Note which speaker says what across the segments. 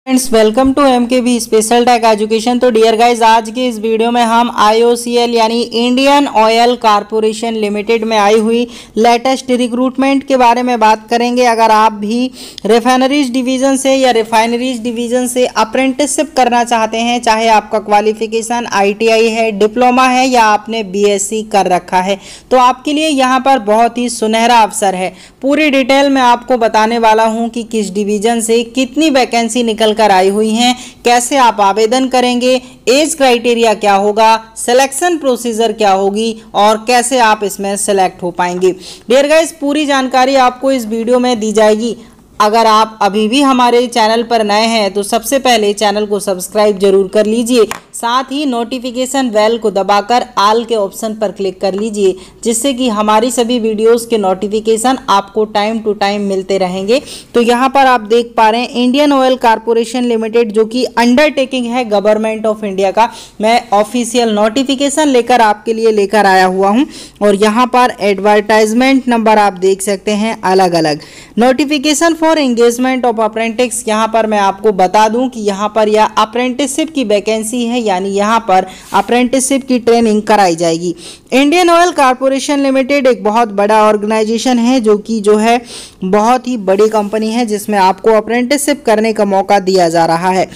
Speaker 1: Friends, welcome to MKB special tech education. तो dear guys, आज के इस वीडियो में हम IOCL यानी इंडियन ऑयल कॉरपोरेशन लिमिटेड में आई हुई लेटेस्ट रिक्रूटमेंट के बारे में बात करेंगे। अगर आप भी रिफाइनरीज डिवीज़न से या रिफाइनरीज डिवीज़न से अप्रेंटिसशिप करना चाहते हैं, चाहे आपका क्वालिफिकेशन ITI है, डिप्लोमा है या आपने BSc कर रखा है, तो आपके लिए यहाँ पर बहुत ही सुनहरा अवसर है। पूरी डिटेल में आपको बताने वाला हूँ कि किस डिवीज़न से कितनी वैकेंसी निकल कर आई हुई हैं, कैसे आप आवेदन करेंगे, एज क्राइटेरिया क्या होगा, सिलेक्शन प्रोसीजर क्या होगी और कैसे आप इसमें सेलेक्ट हो पाएंगे। डियर गाइस, पूरी जानकारी आपको इस वीडियो में दी जाएगी। अगर आप अभी भी हमारे चैनल पर नए हैं तो सबसे पहले चैनल को सब्सक्राइब जरूर कर लीजिए, साथ ही नोटिफिकेशन बेल को दबाकर ऑल के ऑप्शन पर क्लिक कर लीजिए, जिससे कि हमारी सभी वीडियोस के नोटिफिकेशन आपको टाइम टू टाइम मिलते रहेंगे। तो यहाँ पर आप देख पा रहे हैं इंडियन ऑयल कॉरपोरेशन लिमिटेड, जो कि अंडरटेकिंग है गवर्नमेंट ऑफ इंडिया का। मैं ऑफिशियल नोटिफिकेशन लेकर आपके लिए लेकर आया हुआ हूँ और यहाँ पर एडवर्टाइजमेंट नंबर आप देख सकते हैं अलग अलग। Notification for engagement of apprentice, यहाँ पर मैं आपको बता दूं कि यहाँ पर यह अप्रेंटिसशिप की वैकेंसी है, यानी यहाँ पर अप्रेंटिसशिप की ट्रेनिंग कराई जाएगी। इंडियन ऑयल कॉरपोरेशन लिमिटेड एक बहुत बड़ा ऑर्गेनाइजेशन है, जो है बहुत ही बड़ी कंपनी है, जिसमें आपको अप्रेंटिसशिप करने का मौका दिया जा रहा है।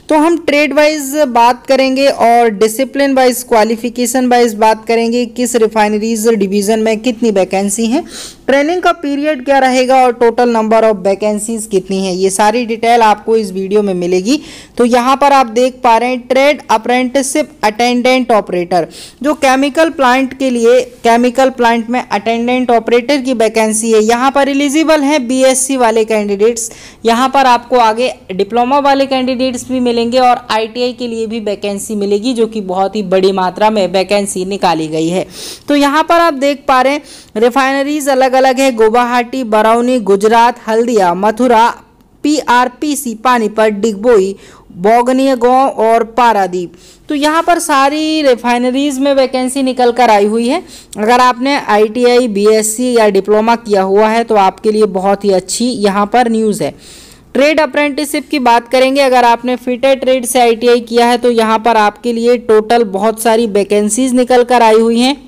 Speaker 1: तो हम ट्रेड वाइज बात करेंगे और डिसिप्लिन वाइज, क्वालिफिकेशन वाइज बात करेंगे, किस रिफाइनरीज डिवीजन में कितनी वैकेंसी है, ट्रेनिंग का पीरियड क्या रहेगा और टोटल नंबर ऑफ वैकेंसीज कितनी है। ये सारी डिटेल आपको इस वीडियो में मिलेगी। तो यहाँ पर आप देख पा रहे हैं ट्रेड अप्रेंटिसशिप अटेंडेंट ऑपरेटर, जो केमिकल प्लांट के लिए, केमिकल प्लांट में अटेंडेंट ऑपरेटर की वैकेंसी है। यहाँ पर एलिजिबल हैं BSc वाले कैंडिडेट्स, यहाँ पर आपको आगे डिप्लोमा वाले कैंडिडेट्स भी मिलेंगे और ITI के लिए भी वैकेंसी मिलेगी, जो कि बहुत ही बड़ी मात्रा में वैकेंसी निकाली गई है। तो यहाँ पर आप देख पा रहे हैं रिफाइनरीज अलग अलग है, गुवाहाटी, बरौनी, गुजरात, हल्दिया, मथुरा, PRPC पानीपत, डिगबोई, बोगनियागांव और पारादीप। तो यहाँ पर सारी रिफाइनरीज में वैकेंसी निकल कर आई हुई है। अगर आपने ITI, BSc या डिप्लोमा किया हुआ है तो आपके लिए बहुत ही अच्छी यहाँ पर न्यूज़ है। ट्रेड अप्रेंटिसशिप की बात करेंगे। अगर आपने फिटेड ट्रेड से ITI किया है तो यहाँ पर आपके लिए टोटल बहुत सारी वैकेंसीज निकल कर आई हुई हैं।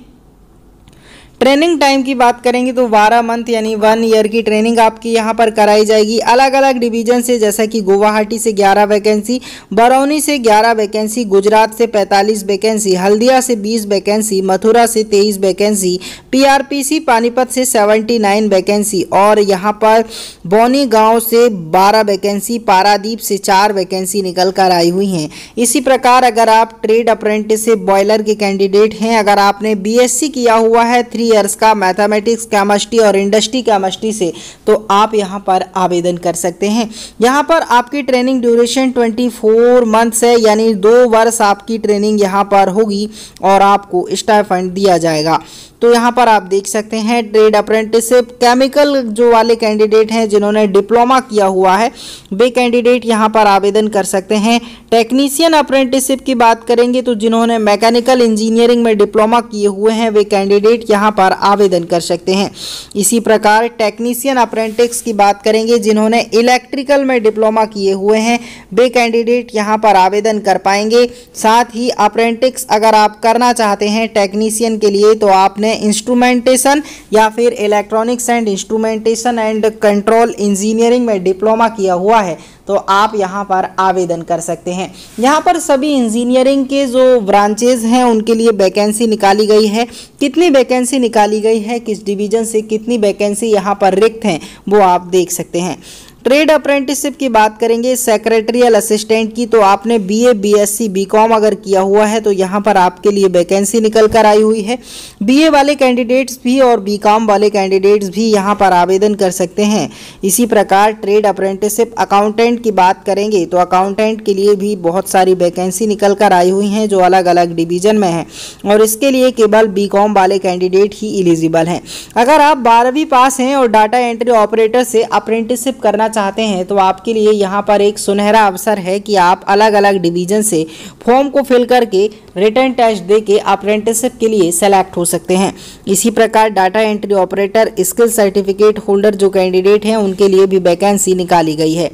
Speaker 1: ट्रेनिंग टाइम की बात करेंगे तो 12 मंथ यानी 1 ईयर की ट्रेनिंग आपकी यहाँ पर कराई जाएगी अलग अलग डिवीजन से, जैसा कि गुवाहाटी से 11 वैकेंसी, बरौनी से 11 वैकेंसी, गुजरात से 45 वैकेंसी, हल्दिया से 20 वैकेंसी, मथुरा से 23 वैकेंसी, PRPC पानीपत से 79 वैकेंसी और यहाँ पर बौनी गाँव से 12 वैकेंसी, पारादीप से 4 वैकेंसी निकल कर आई हुई हैं। इसी प्रकार अगर आप ट्रेड अप्रेंटिसशिप बॉयलर के कैंडिडेट हैं, अगर आपने BSc किया हुआ है 3 ईयर्स का मैथमेटिक्स, केमिस्ट्री और इंडस्ट्री केमिस्ट्री से, तो आप यहां पर आवेदन कर सकते हैं। यहां पर आपकी ट्रेनिंग ड्यूरेशन 24 मंथ्स है, यानी 2 वर्ष आपकी ट्रेनिंग यहां पर होगी और आपको स्टाइपेंड दिया जाएगा। तो यहाँ पर आप देख सकते हैं ट्रेड अप्रेंटिसशिप केमिकल जो वाले कैंडिडेट हैं, जिन्होंने डिप्लोमा किया हुआ है, वे कैंडिडेट यहाँ पर आवेदन कर सकते हैं। टेक्नीशियन अप्रेंटिसशिप की बात करेंगे तो जिन्होंने मैकेनिकल इंजीनियरिंग में डिप्लोमा किए हुए हैं, वे कैंडिडेट यहाँ पर आवेदन कर सकते हैं। इसी प्रकार टेक्नीशियन अप्रेंटिस की बात करेंगे, जिन्होंने इलेक्ट्रिकल में डिप्लोमा किए हुए हैं, वे कैंडिडेट यहाँ पर आवेदन कर पाएंगे। साथ ही अप्रेंटिस अगर आप करना चाहते हैं टेक्नीशियन के लिए, तो आपने इंस्ट्रूमेंटेशन या फिर electronics and instrumentation and control engineering में डिप्लोमा किया हुआ है, तो आप यहाँ पर आवेदन कर सकते हैं। यहाँ पर सभी इंजीनियरिंग के जो ब्रांचेज हैं उनके लिए वैकेंसी निकाली गई है। कितनी वैकेंसी निकाली गई है, किस डिवीजन से कितनी वैकेंसी यहाँ पर रिक्त हैं, वो आप देख सकते हैं। ट्रेड अप्रेंटिसशिप की बात करेंगे सेक्रेटरियल असिस्टेंट की, तो आपने BA, BSc, BCom अगर किया हुआ है तो यहाँ पर आपके लिए वैकेंसी निकल कर आई हुई है। BA वाले कैंडिडेट्स भी और BCom वाले कैंडिडेट्स भी यहाँ पर आवेदन कर सकते हैं। इसी प्रकार ट्रेड अप्रेंटिसशिप अकाउंटेंट की बात करेंगे तो अकाउंटेंट के लिए भी बहुत सारी वैकेंसी निकल कर आई हुई हैं, जो अलग अलग डिवीजन में है और इसके लिए केवल BCom वाले कैंडिडेट ही एलिजिबल हैं। अगर आप 12वीं पास हैं और डाटा एंट्री ऑपरेटर से अप्रेंटिसशिप करना चाहते हैं तो आपके लिए यहाँ पर एक सुनहरा अवसर है कि आप अलग अलग डिवीजन से फॉर्म को फिल करके रिटन टेस्ट दे के अप्रेंटिसशिप के लिए सेलेक्ट हो सकते हैं। इसी प्रकार data entry operator skill certificate holder जो कैंडिडेट हैं उनके लिए भी वैकेंसी निकाली गई है।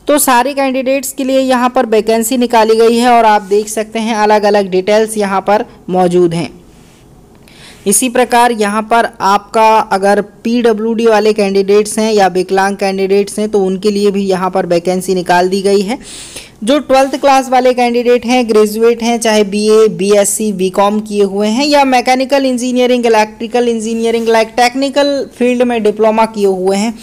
Speaker 1: तो सारे कैंडिडेट्स के लिए यहाँ पर वैकेंसी निकाली गई है और आप देख सकते हैं अलग अलग डिटेल्स यहाँ पर मौजूद हैं। इसी प्रकार यहाँ पर आपका अगर पीडब्ल्यूडी वाले कैंडिडेट्स हैं या विकलांग कैंडिडेट्स हैं तो उनके लिए भी यहाँ पर वैकेंसी निकाल दी गई है। जो 12th क्लास वाले कैंडिडेट हैं, ग्रेजुएट हैं, चाहे बीए, बीएससी, बीकॉम किए हुए हैं या mechanical engineering, electrical engineering like technical field में डिप्लोमा किए हुए हैं,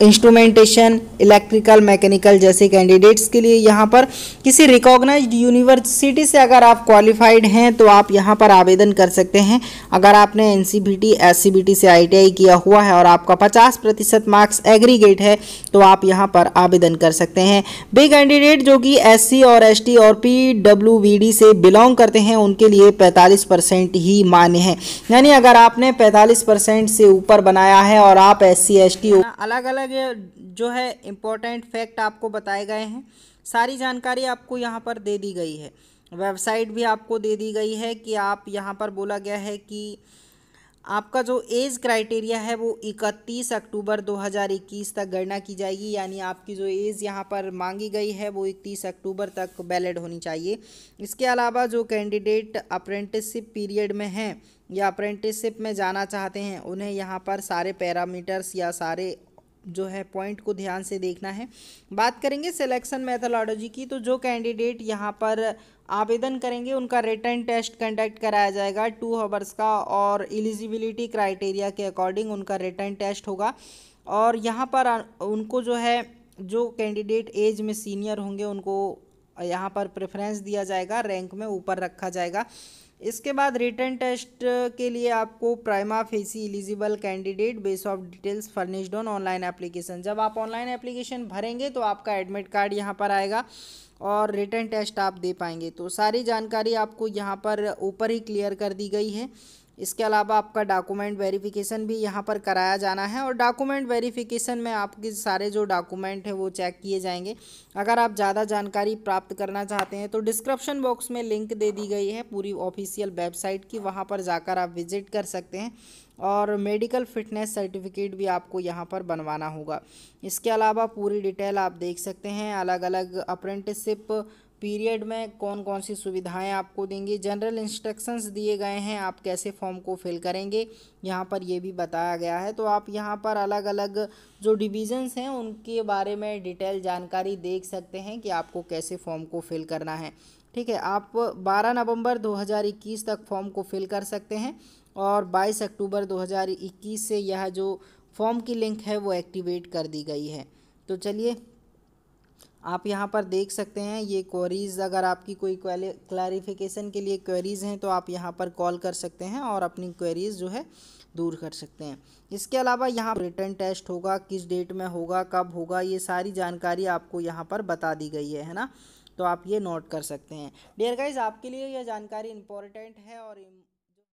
Speaker 1: इंस्ट्रूमेंटेशन, इलेक्ट्रिकल, मैकेनिकल जैसे कैंडिडेट्स के लिए यहाँ पर किसी रिकॉग्नाइज्ड यूनिवर्सिटी से अगर आप क्वालिफाइड हैं तो आप यहाँ पर आवेदन कर सकते हैं। अगर आपने एनसीबीटी, एससीबीटी से आईटीआई किया हुआ है और आपका 50% मार्क्स एग्रीगेट है तो आप यहाँ पर आवेदन कर सकते हैं। वे कैंडिडेट जो कि एससी और एसटी और पीडब्ल्यूबीडी से बिलोंग करते हैं उनके लिए 45% ही मान्य है। यानी अगर आपने 45% से ऊपर बनाया है और आप एससी, एसटी, अलग अलग जो है इम्पोर्टेंट फैक्ट आपको बताए गए हैं। सारी जानकारी आपको यहाँ पर दे दी गई है। वेबसाइट भी आपको दे दी गई है कि आप यहाँ पर बोला गया है कि आपका जो एज क्राइटेरिया है वो 31 अक्टूबर 2021 तक गणना की जाएगी। यानी आपकी जो एज यहाँ पर मांगी गई है वो 31 अक्टूबर तक वैलिड होनी चाहिए। इसके अलावा जो कैंडिडेट अप्रेंटिसशिप पीरियड में हैं या अप्रेंटिसशिप में जाना चाहते हैं उन्हें यहाँ पर सारे पैरामीटर्स या सारे जो है पॉइंट को ध्यान से देखना है। बात करेंगे सिलेक्शन मेथोडोलॉजी की, तो जो कैंडिडेट यहाँ पर आवेदन करेंगे उनका रिटन टेस्ट कंडक्ट कराया जाएगा 2 आवर्स का और एलिजिबिलिटी क्राइटेरिया के अकॉर्डिंग उनका रिटन टेस्ट होगा। और यहाँ पर उनको जो है जो कैंडिडेट एज में सीनियर होंगे उनको यहाँ पर प्रेफरेंस दिया जाएगा, रैंक में ऊपर रखा जाएगा। इसके बाद रिटन टेस्ट के लिए आपको prima facie eligible candidate base of details furnished on online application, जब आप ऑनलाइन एप्लीकेशन भरेंगे तो आपका एडमिट कार्ड यहाँ पर आएगा और रिटन टेस्ट आप दे पाएंगे। तो सारी जानकारी आपको यहाँ पर ऊपर ही क्लियर कर दी गई है। इसके अलावा आपका डॉक्यूमेंट वेरिफिकेशन भी यहाँ पर कराया जाना है और डॉक्यूमेंट वेरिफिकेशन में आपके सारे जो डॉक्यूमेंट हैं वो चेक किए जाएंगे। अगर आप ज़्यादा जानकारी प्राप्त करना चाहते हैं तो डिस्क्रिप्शन बॉक्स में लिंक दे दी गई है पूरी ऑफिशियल वेबसाइट की, वहाँ पर जाकर आप विजिट कर सकते हैं और मेडिकल फिटनेस सर्टिफिकेट भी आपको यहाँ पर बनवाना होगा। इसके अलावा पूरी डिटेल आप देख सकते हैं, अलग अलग अप्रेंटिसशिप पीरियड में कौन कौन सी सुविधाएं आपको देंगे, जनरल इंस्ट्रक्शंस दिए गए हैं, आप कैसे फॉर्म को फिल करेंगे यहाँ पर ये भी बताया गया है। तो आप यहाँ पर अलग अलग जो डिवीज़न्स हैं उनके बारे में डिटेल जानकारी देख सकते हैं कि आपको कैसे फॉर्म को फिल करना है। ठीक है, आप 12 नवंबर 2021 तक फॉर्म को फिल कर सकते हैं और 22 अक्टूबर 2021 से यह जो फॉर्म की लिंक है वो एक्टिवेट कर दी गई है। तो चलिए आप यहाँ पर देख सकते हैं ये क्वेरीज़, अगर आपकी कोई क्लैरिफिकेशन के लिए क्वेरीज़ हैं तो आप यहाँ पर कॉल कर सकते हैं और अपनी क्वेरीज़ जो है दूर कर सकते हैं। इसके अलावा यहाँ रिटन टेस्ट होगा, किस डेट में होगा, कब होगा, ये सारी जानकारी आपको यहाँ पर बता दी गई है ना। तो आप ये नोट कर सकते हैं। डियर गाइज, आपके लिए यह जानकारी इम्पोर्टेंट है और